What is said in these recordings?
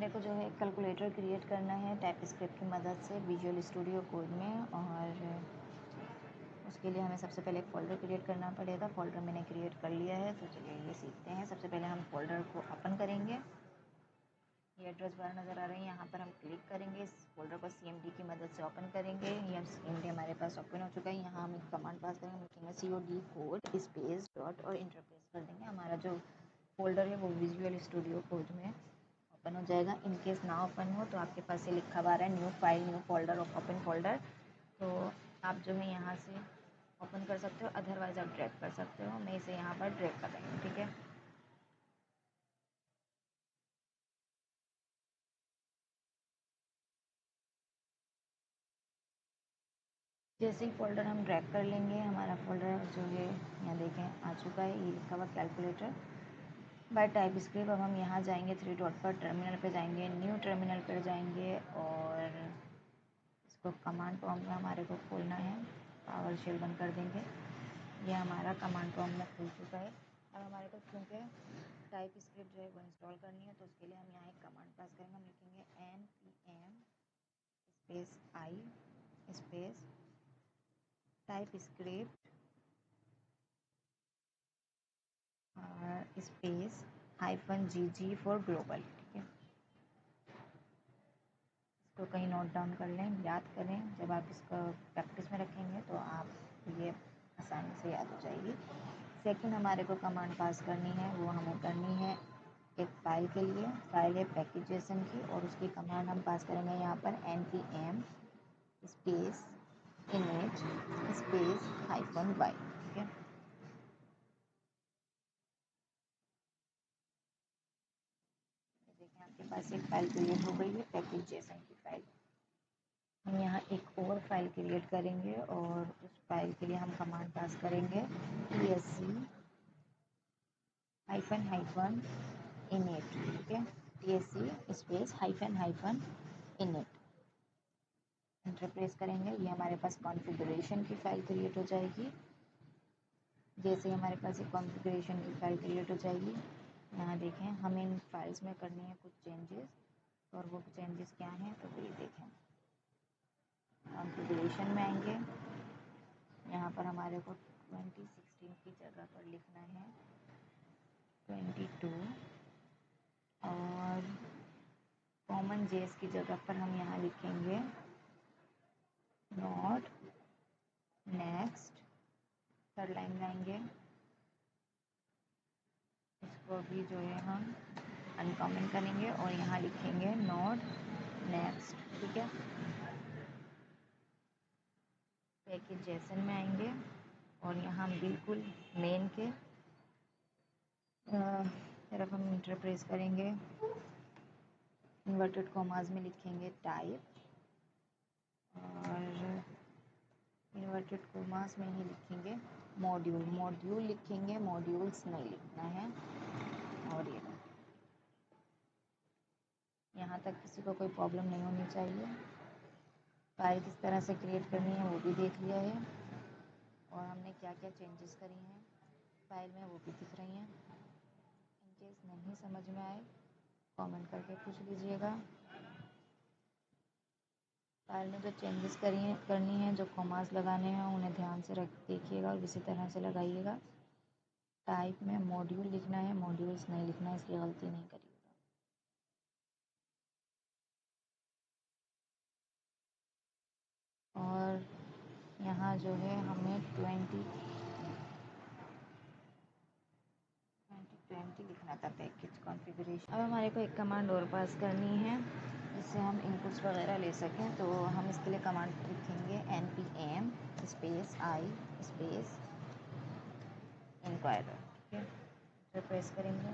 हमारे को जो है कैलकुलेटर क्रिएट करना है टाइपस्क्रिप्ट की मदद से विजुअल स्टूडियो कोड में, और उसके लिए हमें सबसे पहले एक फ़ोल्डर क्रिएट करना पड़ेगा। फ़ोल्डर मैंने क्रिएट कर लिया है, तो चलिए ये सीखते हैं। सबसे पहले हम फ़ोल्डर को ओपन करेंगे। ये एड्रेस बार नज़र आ रही है, यहाँ पर हम क्लिक करेंगे। इस फोल्डर को CMD की मदद से ओपन करेंगे। ये CMD हमारे पास ओपन हो चुका है। यहाँ हम एक कमांड पास करेंगे, लिखेंगे COD कोड स्पेस डॉट और इंटर प्रेस कर देंगे। हमारा जो फोल्डर है वो विजुअल स्टूडियो कोड में ओपन हो जाएगा। इन केस ना ओपन हो तो आपके पास ये लिखा हुआ है न्यू फाइल, न्यू फोल्डर और ओपन फोल्डर, तो आप जो है यहाँ से ओपन कर सकते हो, अदरवाइज आप ड्रैग कर सकते हो। मैं इसे यहाँ पर ड्रैग कर रही हूँ, ठीक है। जैसे ही फ़ोल्डर हम ड्रैग कर लेंगे, हमारा फ़ोल्डर जो है यहाँ देखें आ चुका है। ये लिखा हुआ कैलकुलेटर बाय टाइपस्क्रिप्ट। अब हम यहाँ जाएंगे, 3 डॉट पर टर्मिनल पे जाएंगे, न्यू टर्मिनल पर जाएंगे और इसको कमांड प्रॉम्प्ट में हमारे को खोलना है। पावर शेल बंद कर देंगे। ये हमारा कमांड प्रॉम्प्ट में खुल चुका है। अब हमारे को क्योंकि टाइपस्क्रिप्ट जो है वो इंस्टॉल करनी है, तो उसके लिए हम यहाँ एक कमांड पास करेंगे। हम लिखेंगे npm space i space TypeScript space -gg for global, ठीक है। इसको कहीं नोट डाउन कर लें, याद करें। जब आप इसको प्रैक्टिस में रखेंगे तो आप ये आसानी से याद हो जाएगी। सेकंड हमारे को कमांड पास करनी है, वो हमें करनी है एक फ़ाइल के लिए। फ़ाइल है पैकेज.json की, और उसकी कमांड हम पास करेंगे यहाँ पर npm space init space -y, ठीक है। देखें आपके पास एक फ़ाइल क्रिएट हो गई है, पैकेज.json की फ़ाइल। हम यहाँ एक और फाइल क्रिएट करेंगे, और उस फाइल के लिए हम कमांड पास करेंगे tsc हाइफन हाइफन init, ठीक है। tsc space hyphen hyphen init, enter press करेंगे। ये हमारे पास कॉन्फ़िगरेशन की फ़ाइल क्रिएट हो जाएगी। जैसे ही हमारे पास एक कॉन्फ़िगरेशन की फ़ाइल क्रिएट हो जाएगी, यहाँ देखें हमें इन फाइल्स में करनी है कुछ चेंजेस, और वो चेंजेस क्या हैं तो ये देखें। कॉन्फ़िगरेशन में आएंगे, यहाँ पर हमारे को 2016 की जगह पर लिखना है 22, और कॉमन जेस की जगह पर हम यहाँ लिखेंगे नॉट नेक्स्ट। थर्ड लाइन में आएंगे, इसको भी जो है हम अनकॉमन करेंगे और यहाँ लिखेंगे नॉट नेक्स्ट, ठीक है। पैकेज.json में आएंगे, और यहाँ हम बिल्कुल मेन के तरफ हम इंटर प्रेस करेंगे। इन्वर्टेड कॉमास में लिखेंगे टाइप, और इन्वर्टेड कॉमास में ही लिखेंगे मॉड्यूल। मॉड्यूल लिखेंगे, मॉड्यूल्स नहीं लिखना है। और ये यहाँ तक किसी को कोई प्रॉब्लम नहीं होनी चाहिए। फाइल किस तरह से क्रिएट करनी है वो भी देख लिया है, और हमने क्या क्या चेंजेस करी हैं फाइल में वो भी दिख रही हैं। इन केस नहीं समझ में आए कमेंट करके पूछ लीजिएगा। फाइल में जो चेंजेस करनी है, जो कॉमास लगाने हैं, उन्हें ध्यान से देखिएगा और इसी तरह से लगाइएगा। टाइप में मॉड्यूल लिखना है, मॉड्यूल्स नहीं लिखना है, इसलिए गलती नहीं करिएगा। और यहाँ जो है हमें 2020 लिखना था पैकेज कॉन्फ़िगरेशन। अब हमारे को एक कमांड और पास करनी है जिससे हम इनपुट्स वगैरह ले सकें, तो हम इसके लिए कमांड लिखेंगे npm space i space inquirer, ठीक है। तो प्रेस करेंगे।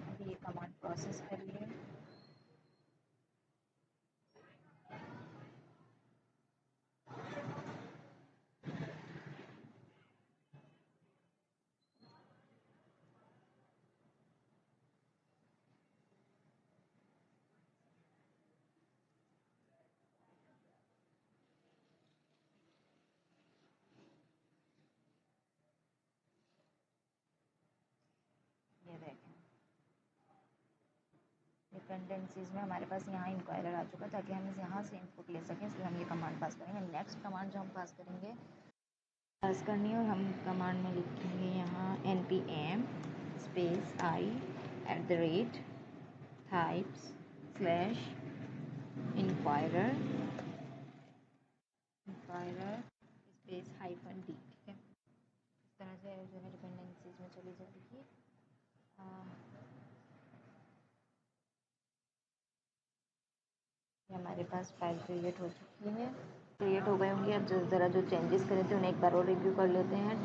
अभी ये कमांड प्रोसेस करिए। डिपेंडेंसीज में हमारे पास यहाँ इंक्वायरर आ चुका, ताकि हम यहाँ से इनपुट ले सकें, इसलिए हम ये कमांड पास करेंगे। नेक्स्ट कमांड जो हम पास करेंगे पास करनी है, और हम कमांड में लिखेंगे यहाँ npm space i @types slash inquirer space -d। ठीक है, इस तरह से जो है डिपेंडेंसीज में चली जाएगी। हमारे पास फाइल क्रिएट हो चुकी है, क्रिएट हो गए होंगे। अब ज़रा जो चेंजेस करे थे उन्हें एक बार और रिव्यू कर लेते हैं।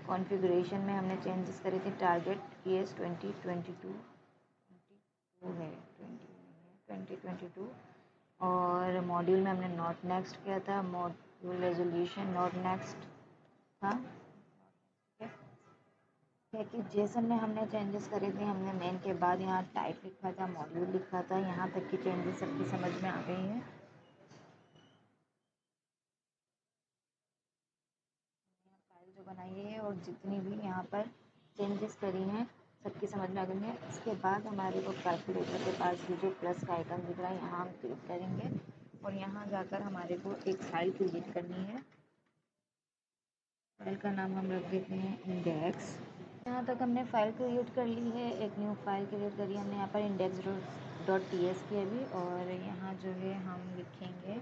कॉन्फ़िगरेशन में हमने चेंजेस करे थे, टारगेट केस 2022 है 2022, और मॉड्यूल में हमने नॉट नेक्स्ट किया था, मॉड्यूल रेजोल्यूशन नॉट नेक्स्ट था। कि जेसन में हमने चेंजेस करे थे, हमने मेन के बाद यहाँ टाइप लिखा था, मॉड्यूल लिखा था। यहाँ तक की चेंजेस सबकी समझ में आ गई हैं। फाइल जो बनाई है और जितनी भी यहाँ पर चेंजेस करी हैं सबकी समझ में आ गई है। इसके बाद हमारे को कैलकुलेटर के पास भी जो प्लस का आइकन दिख रहा है यहाँ हम क्लिक करेंगे, और यहाँ जाकर हमारे को एक फाइल क्रिएट करनी है। फाइल का नाम हम रख देते हैं इंडेक्स। यहाँ तक हमने फ़ाइल क्रिएट कर ली है, एक न्यू फाइल क्रिएट करी हमने यहाँ पर index.ts की अभी, और यहाँ जो है हम लिखेंगे,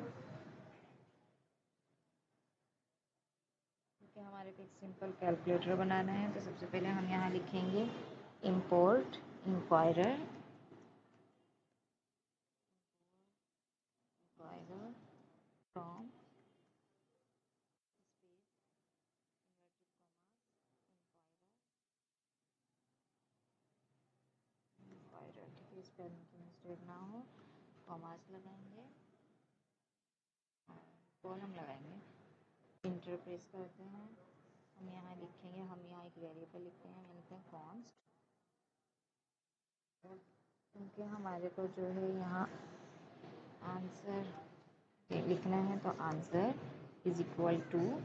क्योंकि हमारे को एक सिंपल कैलकुलेटर बनाना है, तो सबसे पहले हम यहाँ लिखेंगे import inquirer from inquirer। ठीक है, स्पेलिंग की मिस्टेक ना हो, कॉमास लगाएंगे, कॉलम लगाएंगे, इंटर प्रेस करते हैं। हम यहाँ लिखेंगे, हम यहाँ एक वेरिएबल लिखते हैं, हम लिखते हैं कॉन्स्ट, क्योंकि हमारे को जो है यहाँ आंसर लिखना है, तो answer is equal to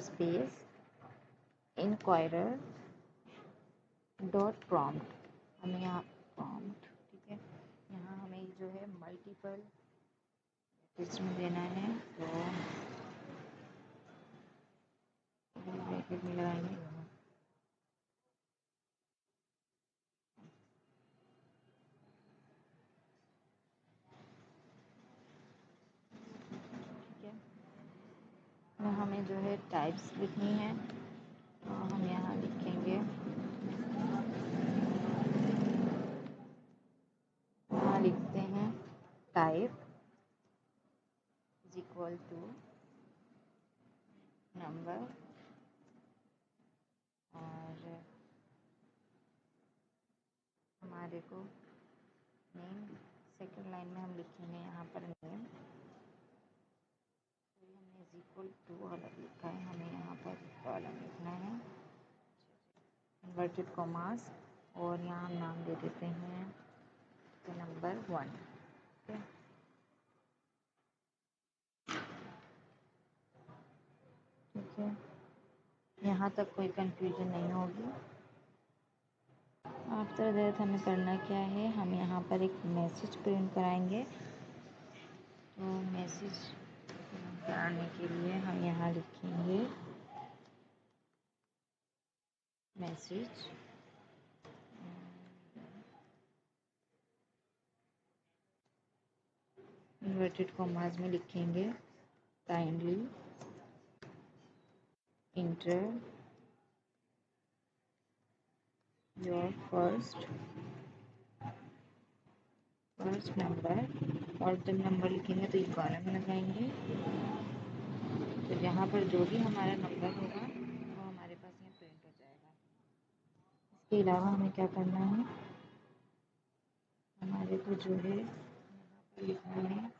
space inquirer dot prompt. हमें यहाँ प्रॉम्प्ट, ठीक है, यहाँ हमें जो है मल्टीपल इसमें देना है, तो ब्रैकेट में लगाएंगे। ठीक है, तो हमें जो है टाइप्स लिखनी है, तो हम यहाँ लिखेंगे, यहाँ लिखते हैं type is equal to number, और हमारे को नेम, सेकंड लाइन में हम लिखेंगे यहाँ पर नेम, तो हमने इज इक्वल टू अलग लिखा है, हमें यहाँ पर कॉलम लिखना है, इन्वर्टेड कॉमास, और यहाँ हम नाम दे देते हैं नंबर 1। ठीक है, यहाँ तक कोई कंफ्यूजन नहीं होगी। आफ्टर दैट हमें करना क्या है, हम यहाँ पर एक मैसेज प्रिंट कराएंगे, तो मैसेज कराने के लिए हम यहाँ लिखेंगे मैसेज, इन्वर्टेड कॉमास में लिखेंगे kindly inter your first number, और जब नंबर लिखेंगे तो ये कॉलम लगाएंगे, तो जहाँ पर जो भी हमारा नंबर होगा वो हमारे पास यहाँ प्रिंट हो जाएगा। इसके अलावा हमें क्या करना है, हमारे को जो है यहाँ पर लिखना है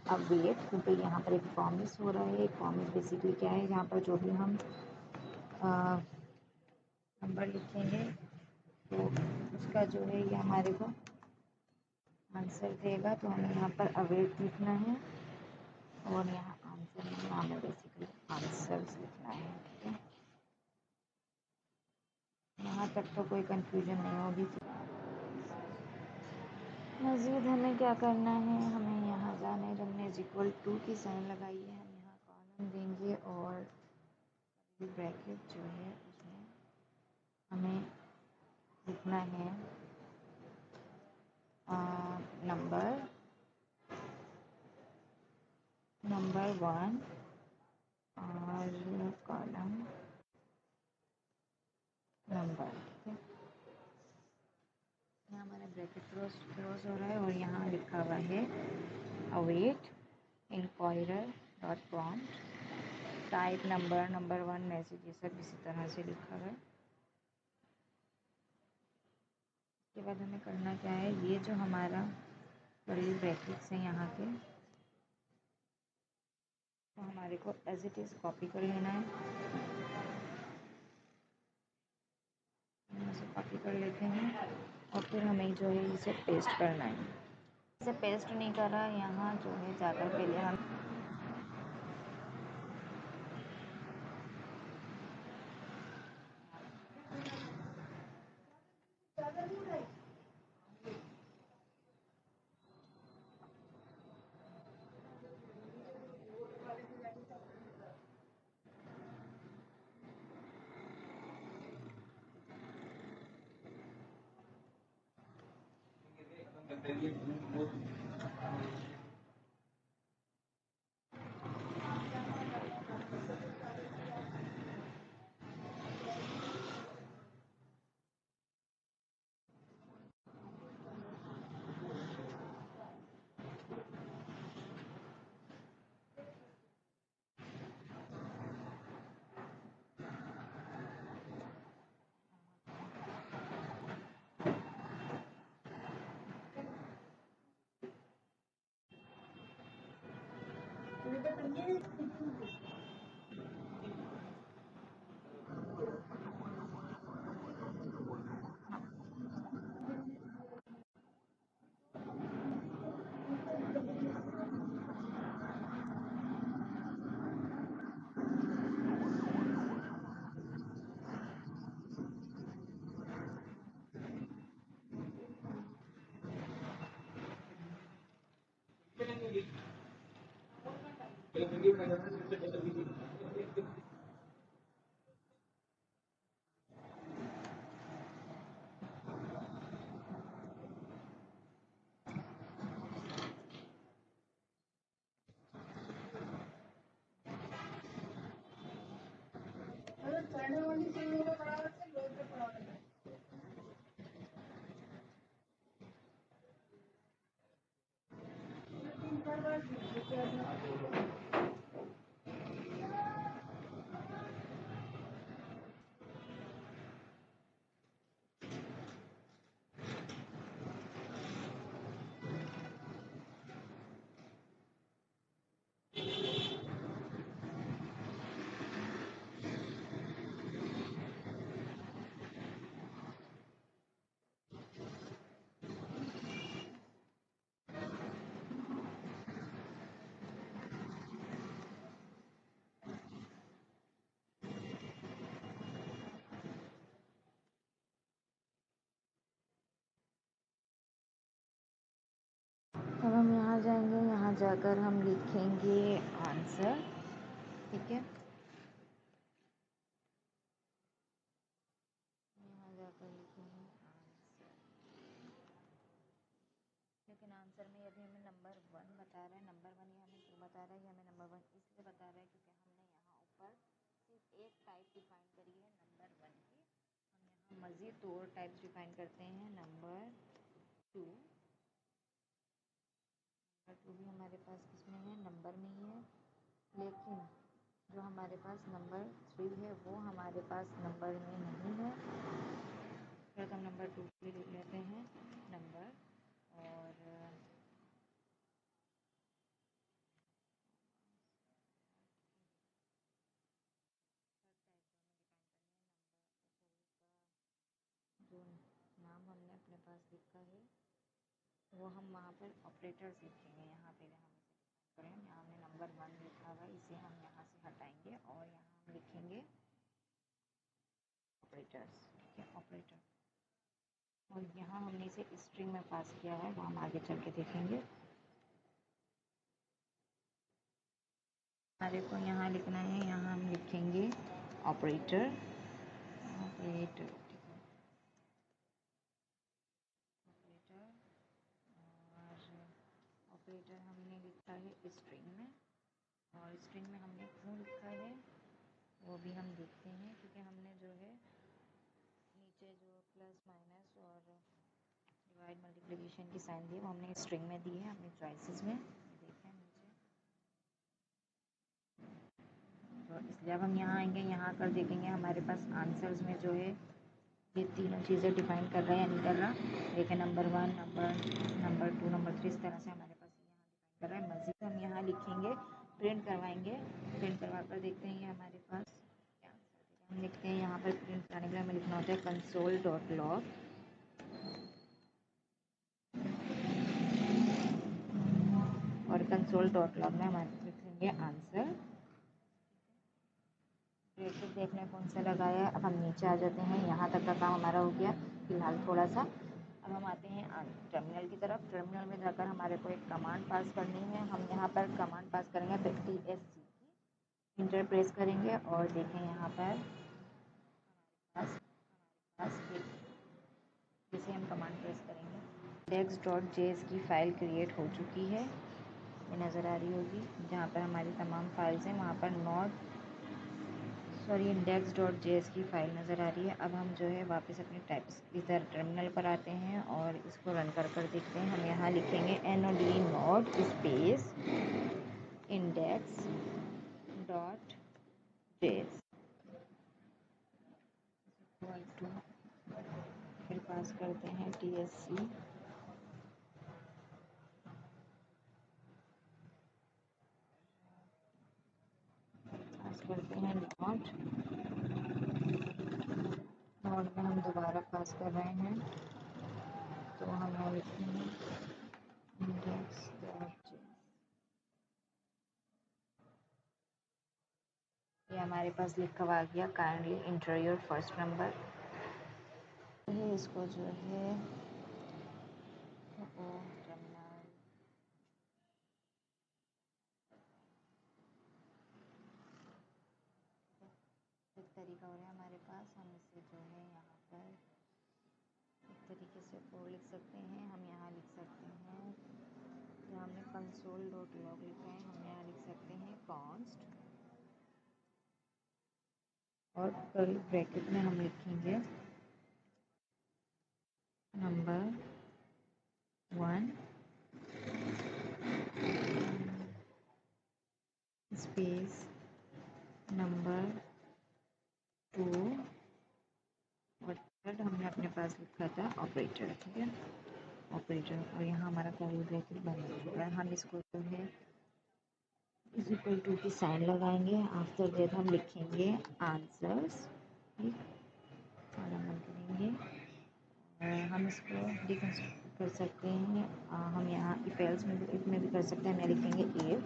अब वेट, क्योंकि यहाँ पर एक प्रॉमिस हो रहा है। प्रॉमिस बेसिकली क्या है, यहाँ पर जो भी हम नंबर लिखेंगे तो उसका जो है ये हमारे को आंसर देगा, तो हमें यहाँ पर अवेट लिखना है, और यहाँ आंसर में हमें बेसिकली आंसर्स लिखना है। ठीक है, यहाँ तक तो कोई कंफ्यूजन नहीं होगी। मज़ीद हमें क्या करना है, हमें यहाँ जाना है, जब हमने =2 की साइन लगाई है, हम यहाँ कॉलम देंगे और ब्रैकेट जो है उसमें हमें लिखना है नंबर 1 और कॉलम नंबर, ठीक है। यहाँ हमारा ब्रैकेट क्लोज हो रहा है और यहाँ लिखा हुआ है await inquirer dot prompt type number 1 message, ये सब इसी तरह से लिखा हुआ है। उसके बाद हमें करना क्या है, ये जो हमारा कर्ली ब्रैकेट्स हैं यहाँ के, तो हमारे को एज इट इज़ कॉपी कर लेना है। यहाँ से कॉपी कर लेते हैं और फिर हमें जो है इसे पेस्ट करना है। इसे पेस्ट नहीं कर रहा, यहाँ जो है जाकर पहले हम अब हम यहाँ जाएंगे, यहाँ जाकर हम लिखेंगे आंसर, ठीक है। यहाँ जाकर लिखेंगे आंसर, लेकिन आंसर में अभी हमें नंबर 1 बता रहा है, नंबर 1 ये हमें क्यों बता रहा है, ये हमें नंबर 1 इसलिए बता रहा है क्योंकि हमने यहाँ ऊपर सिर्फ एक टाइप डिफाइन करी है नंबर 1 की। हम यहाँ मज़ीद 2 और टाइप्स डिफाइन करते हैं नंबर 2। नंबर 2 भी हमारे पास किसमें है, नंबर में ही है, लेकिन जो हमारे पास नंबर 3 है वो हमारे पास नंबर में नहीं है। फिर हम नंबर 2 के लिए लिख लेते हैं नंबर, और जो नाम हमने अपने पास लिखा है वो हम वहाँ पर ऑपरेटर्स लिखेंगे। यहाँ पे हम इसे डिफाइन करें, यहाँ हमने नंबर 1 लिखा हुआ है, इसे हम यहाँ से हटाएंगे और यहाँ हम लिखेंगे ऑपरेटर्स, ठीक है, ऑपरेटर। और यहाँ हमने इसे स्ट्रिंग में पास किया है, वो हम आगे चल के देखेंगे। हमारे को यहाँ लिखना है, यहाँ हम लिखेंगे ऑपरेटर। ऑपरेटर ऑपरेटर और ऑपरेटर हमने लिखा है स्ट्रिंग में, और स्ट्रिंग में हमने क्यों लिखा है वो भी हम देखते हैं, क्योंकि हमने जो है नीचे जो प्लस माइनस और डिवाइड मल्टीप्लिकेशन की साइन दी है वो हमने स्ट्रिंग में दी है अपने चॉइसेस में, देखें नीचे। तो इसलिए अब हम यहाँ आएंगे, यहाँ कर देखेंगे हमारे पास आंसर्स में जो है ये तीनों चीज़ें डिफाइन कर रहे हैं या नहीं कर रहा। देखिए नंबर 1, नंबर 2, नंबर 3, इस तरह से हमारे पास यहाँ डिफाइन कर रहा है। मज़ीद हम यहाँ लिखेंगे, प्रिंट करवाएंगे, प्रिंट करवा कर देखते हैं ये हमारे पास क्या आंसर। हम लिखते हैं यहाँ पर प्रिंट कराने के लिए हमें लिखना होता है console.log, और console.log में हम लिखेंगे आंसर। ब्रेकेट देखने कौन सा लगाया है। अब हम नीचे आ जाते हैं, यहाँ तक का काम हमारा हो गया फिलहाल थोड़ा सा। अब हम आते हैं टर्मिनल की तरफ। टर्मिनल में जाकर हमारे को एक कमांड पास करनी है। हम यहाँ पर कमांड पास करेंगे TSC, इंटर प्रेस करेंगे और देखें यहाँ पर पास जिसे हम कमांड प्रेस करेंगे index.js की फ़ाइल क्रिएट हो चुकी है, ये नज़र आ रही होगी। जहाँ पर हमारी तमाम फाइल्स हैं वहाँ पर index.js की फ़ाइल नज़र आ रही है। अब हम जो है वापस अपने इधर टर्मिनल पर आते हैं और इसको रन कर देखते हैं। हम यहाँ लिखेंगे nod space index.js equal to, फिर पास करते हैं TSC, पास करते हैं नोड में हम दोबारा पास कर रहे हैं, तो हम यहाँ लिखेंगे index.js। ये हमारे पास लिखा हुआ आ गया kindly inter your first number. इसको जो है टर्मिनल एक तरीका हो रहा है हमारे पास। हम इसे जो है यहाँ पर एक तरीके से कोड लिख सकते हैं। हम यहाँ लिख सकते हैं, यहाँ हमने console.log लिखा है, हम यहाँ लिख सकते हैं const, और कर्ली ब्रैकेट में हम लिखेंगे नंबर 1 स्पेस नंबर 2, और थर्ड हमने अपने पास लिखा था ऑपरेटर, ठीक है, ऑपरेटर। और यहाँ हमारा कर्ली ब्रैकेट बन चुका है। हम इसको जो है इज इक्वल टू की साइन लगाएंगे। आफ्टर दैट हम लिखेंगे आंसर्स, ठीक, और हम करेंगे। हम इसको डिकंस्ट्रक्ट कर सकते हैं। हम यहाँ इफ एल्स में भी कर सकते हैं। मैं लिखेंगे इफ,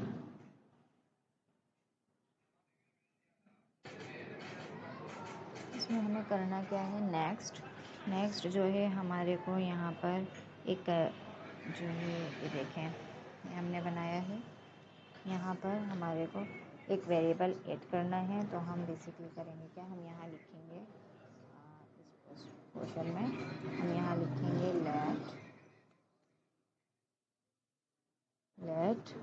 इसमें हमें करना क्या है, नेक्स्ट जो है हमारे को यहाँ पर एक जो है ये देखें ये हमने बनाया है। यहाँ पर हमारे को एक वेरिएबल ऐड करना है, तो हम बेसिकली करेंगे क्या, हम यहाँ लिखेंगे इस क्वेश्चन में हम यहाँ लिखेंगे लेट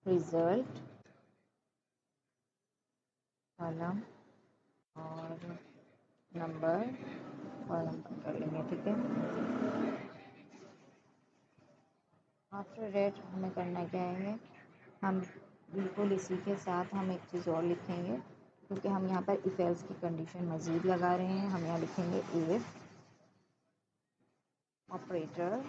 रिजल्ट कॉलम और नंबर कॉलम कर लेंगे, ठीक है। आफ्टर डेट हमें करना क्या है, हम बिल्कुल इसी के साथ हम एक चीज़ और लिखेंगे, क्योंकि हम यहाँ पर इफ एल्स की कंडीशन मज़ीद लगा रहे हैं। हम यहाँ लिखेंगे if operator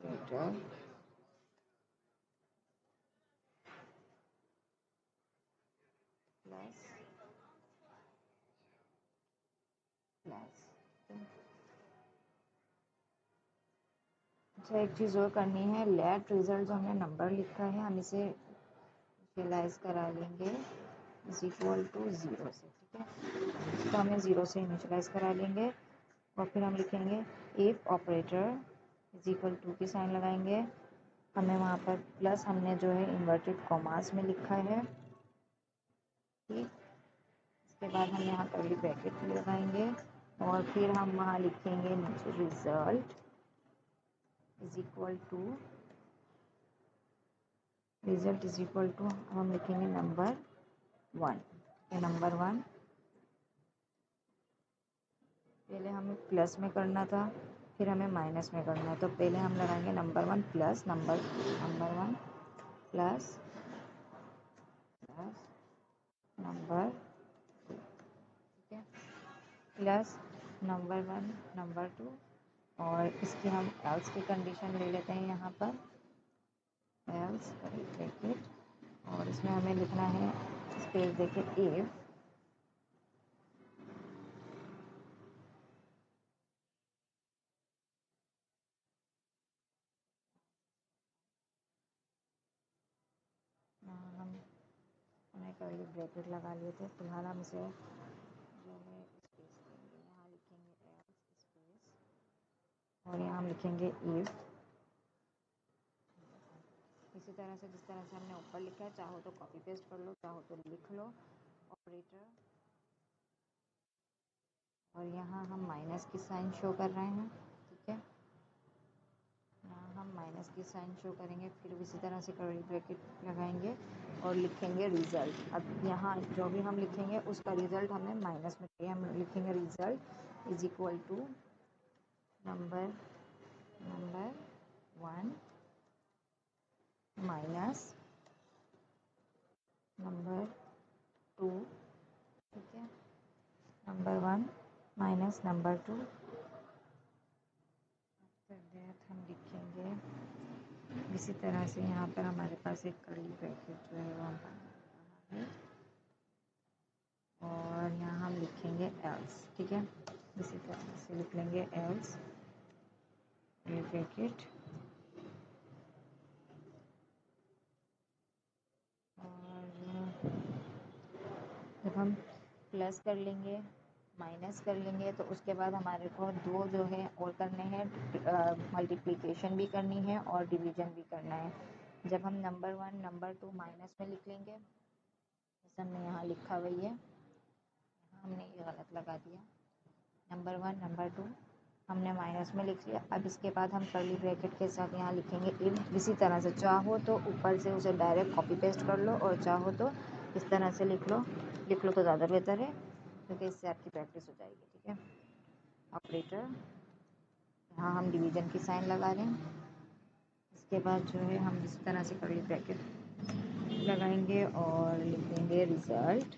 operator plus plus अच्छा, एक चीज़ और करनी है, लेट रिजल्ट जो हमने नंबर लिखा है हम इसे इनिशियलाइज करा लेंगे इज इक्वल टू 0 से, ठीक है। तो हमें 0 से इनिशियलाइज करा लेंगे और फिर हम लिखेंगे if operator is equal to की साइन लगाएंगे। हमें वहाँ पर प्लस हमने जो है इन्वर्टेड कॉमास में लिखा है, ठीक। इसके बाद हम यहाँ कर्ली ब्रैकेट लगाएंगे और फिर हम वहाँ लिखेंगे नीचे रिजल्ट इज इक्वल टू हम लिखेंगे नंबर 1। नंबर 1 पहले हमें प्लस में करना था, फिर हमें माइनस में करना है। तो पहले हम लगाएंगे number 1 plus number 1 plus number 2, ठीक है, प्लस नंबर 1 नंबर 2। और इसकी हम एल्स की कंडीशन ले लेते हैं यहाँ पर, एल्स ब्रैकेट, और इसमें हमें लिखना है स्पेस देके इफ हमने कर्ली ब्रैकेट लगा लिए थे। फिलहाल हम इसे जो है स्पेस देंगे, यहाँ लिखेंगे एल्स स्पेस और यहाँ हम लिखेंगे इफ। इसी तरह से जिस तरह से हमने ऊपर लिखा है, चाहो तो कॉपी पेस्ट कर लो, चाहो तो लिख लो ऑपरेटर। और यहाँ हम माइनस की साइन शो कर रहे हैं, ठीक है। यहाँ हम माइनस की साइन शो करेंगे, फिर इसी तरह से कर्ली ब्रैकेट लगाएंगे और लिखेंगे रिज़ल्ट। अब यहाँ जो भी हम लिखेंगे उसका रिज़ल्ट हमें माइनस में चाहिए। हम लिखेंगे result is equal to number 1 minus number 2, ठीक है। Number 1 minus number 2। After that हम लिखेंगे इसी तरह से यहाँ पर हमारे पास एक कर्ली ब्रैकेट जो है वो हम बना रहा है और यहाँ हम लिखेंगे एल्स, ठीक है। इसी तरह से लिख लेंगे एल्स कर्ली ब्रैकेट। और जब हम प्लस कर लेंगे माइनस कर लेंगे तो उसके बाद हमारे को दो जो है और करने हैं, मल्टीप्लिकेशन भी करनी है और डिवीजन भी करना है। जब हम नंबर 1 नंबर 2 माइनस में लिख लेंगे, जैसे हमने यहाँ लिखा हुई है, हमने ये गलत लगा दिया, नंबर 1 नंबर 2 हमने माइनस में लिख लिया। अब इसके बाद हम कर्ली ब्रैकेट के साथ यहाँ लिखेंगे इफ। इसी तरह से चाहो तो ऊपर से उसे डायरेक्ट कॉपी पेस्ट कर लो और चाहो तो इस तरह से लिख लो तो ज़्यादा बेहतर है, क्योंकि इससे आपकी प्रैक्टिस हो जाएगी, ठीक है। ऑपरेटर, यहाँ हम डिवीजन की साइन लगा रहे हैं। इसके बाद जो है हम इस तरह से कर्ली ब्रैकेट लगाएंगे और लिखेंगे रिज़ल्ट।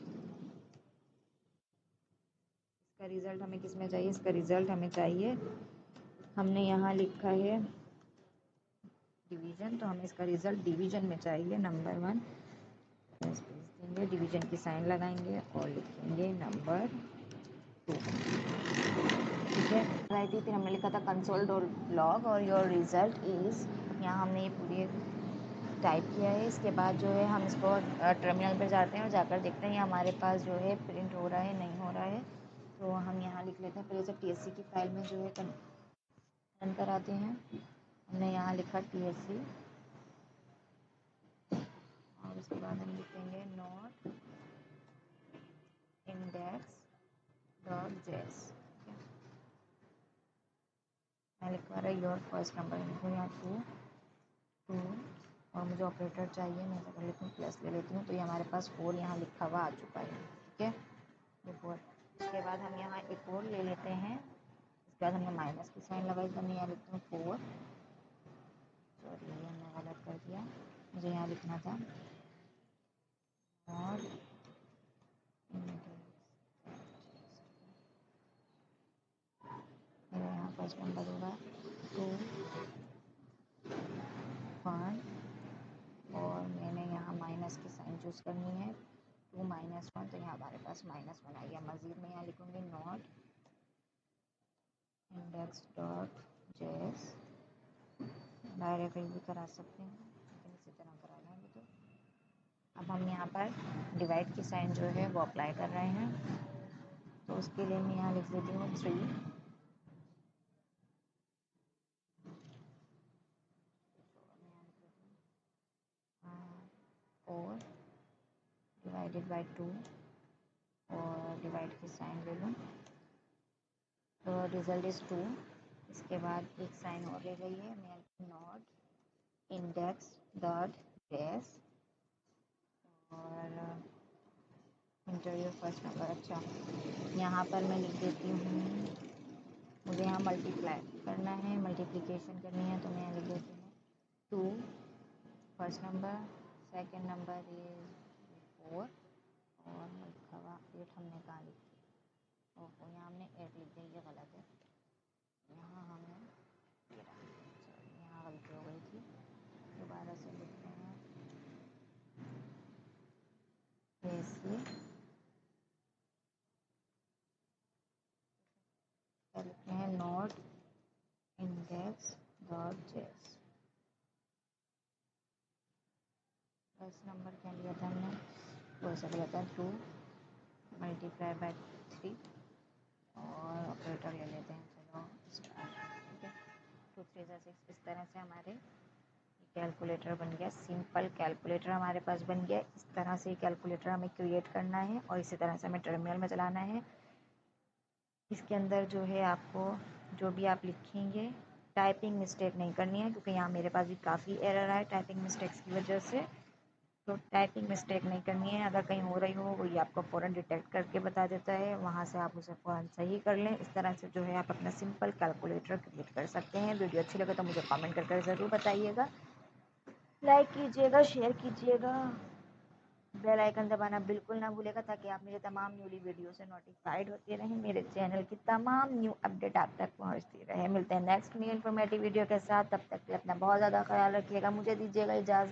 इसका रिज़ल्ट हमें किस में चाहिए, इसका रिज़ल्ट हमें चाहिए, हमने यहाँ लिखा है डिवीजन, तो हमें इसका रिज़ल्ट डिवीजन में चाहिए। नंबर 1 स्पेस देंगे, डिवीजन की साइन लगाएंगे और लिखेंगे नंबर 2, ठीक है। आई थी, फिर हमने लिखा था कंसोल डॉट लॉग और योर रिज़ल्ट इज़, यहाँ हमने ये पूरी टाइप किया है। इसके बाद जो है हम इसको टर्मिनल पर जाते हैं और जाकर देखते हैं ये हमारे पास जो है प्रिंट हो रहा है नहीं हो रहा है। तो हम यहाँ लिख लेते हैं, पहले से TSC की फाइल में जो है रन कराते हैं। हमने यहाँ लिखा TSC और उसके बाद हम लिखेंगे नोट इंडेक्स डॉट जेस। मैं लिखवा रहा है योर फर्स्ट नंबर, लिखूँ यहाँ 2 और मुझे ऑपरेटर चाहिए, मैं अगर लेती हूँ प्लस ले लेती हूँ, तो ये हमारे पास 4 यहाँ लिखा हुआ आ चुका है, ठीक है। फोर, उसके बाद हम यहाँ एक और ले लेते हैं। इसके बाद हमने माइनस की साइन लगाई, तो मैं यहाँ लिखती हूँ 4, सॉरी ये हमने गलत कर दिया, मुझे यहाँ लिखना था और मेरा यहाँ फर्स्ट नंबर होगा 2 1 और मैंने यहाँ माइनस की साइन चूज़ करनी है 2 -1, तो यहाँ हमारे पास -1 आ गया। मज़ीद में यहाँ लिखूँगी नोट इंडेक्स डॉट जेस डायरेक्टली भी करा सकते हैं, लेकिन इसी तरह करा लेंगे। तो अब हम यहाँ पर डिवाइड की साइन जो है वो अप्लाई कर रहे हैं। तो उसके लिए मैं यहाँ लिख देती हूँ 3 4 डिवाइडेड बाई 2 और डिवाइड की साइन ले लूँ तो रिजल्ट इज़ 2। इसके बाद एक साइन और ले गई है, मैं नॉट इंडेक्स डॉट डेस और इंटरव्यू फर्स्ट नंबर। अच्छा, यहाँ पर मैं लिख देती हूँ, मुझे यहाँ मल्टीप्लाई करना है, मल्टीप्लिकेशन करनी है, तो मैं यहाँ लिख देती हूँ 2 first number, second number is 4 और लिखा हुआ 8 हमने कहाँ लिख दिया, ओहो यहाँ हमने 8 लिख दिया, ये गलत है। यहाँ हमें यहाँ गलती हो गई थी, दोबारा से लिखते हैं ऐसे, क्या लिखते हैं नोट इंडेक्स डॉट जेस। फर्स्ट नंबर क्या लिया था हमने, वो ऐसा लिया था 2 मल्टीप्लाई बाय 3 और ऑपरेटर ले लेते हैं, चलो स्टार्ट। ठीक है, 2 3 6, इस तरह से हमारे कैलकुलेटर बन गया, सिंपल कैलकुलेटर हमारे पास बन गया। इस तरह से कैलकुलेटर हमें क्रिएट करना है और इसी तरह से हमें टर्मिनल में चलाना है। इसके अंदर जो है आपको जो भी आप लिखेंगे टाइपिंग मिस्टेक नहीं करनी है, क्योंकि यहाँ मेरे पास भी काफ़ी एरर आए टाइपिंग मिस्टेक्स की वजह से। तो टाइपिंग मिस्टेक नहीं करनी है, अगर कहीं हो रही हो वो ये आपको फ़ौरन डिटेक्ट करके बता देता है, वहाँ से आप उसे फ़ौरन सही कर लें। इस तरह से जो है आप अपना सिंपल कैलकुलेटर क्रिएट कर सकते हैं। वीडियो अच्छी लगे तो मुझे कमेंट करके ज़रूर बताइएगा, लाइक कीजिएगा, शेयर कीजिएगा, बेल आइकन दबाना बिल्कुल ना भूलेगा, ताकि आप मेरे तमाम न्यूली वीडियो से नोटिफाइड होते रहें, मेरे चैनल की तमाम न्यू अपडेट आप तक पहुंचती रहे। मिलते हैं नेक्स्ट न्यू इन्फॉर्मेटिव वीडियो के साथ, तब तक के लिए अपना बहुत ज़्यादा ख्याल रखिएगा, मुझे दीजिएगा इजाज़त।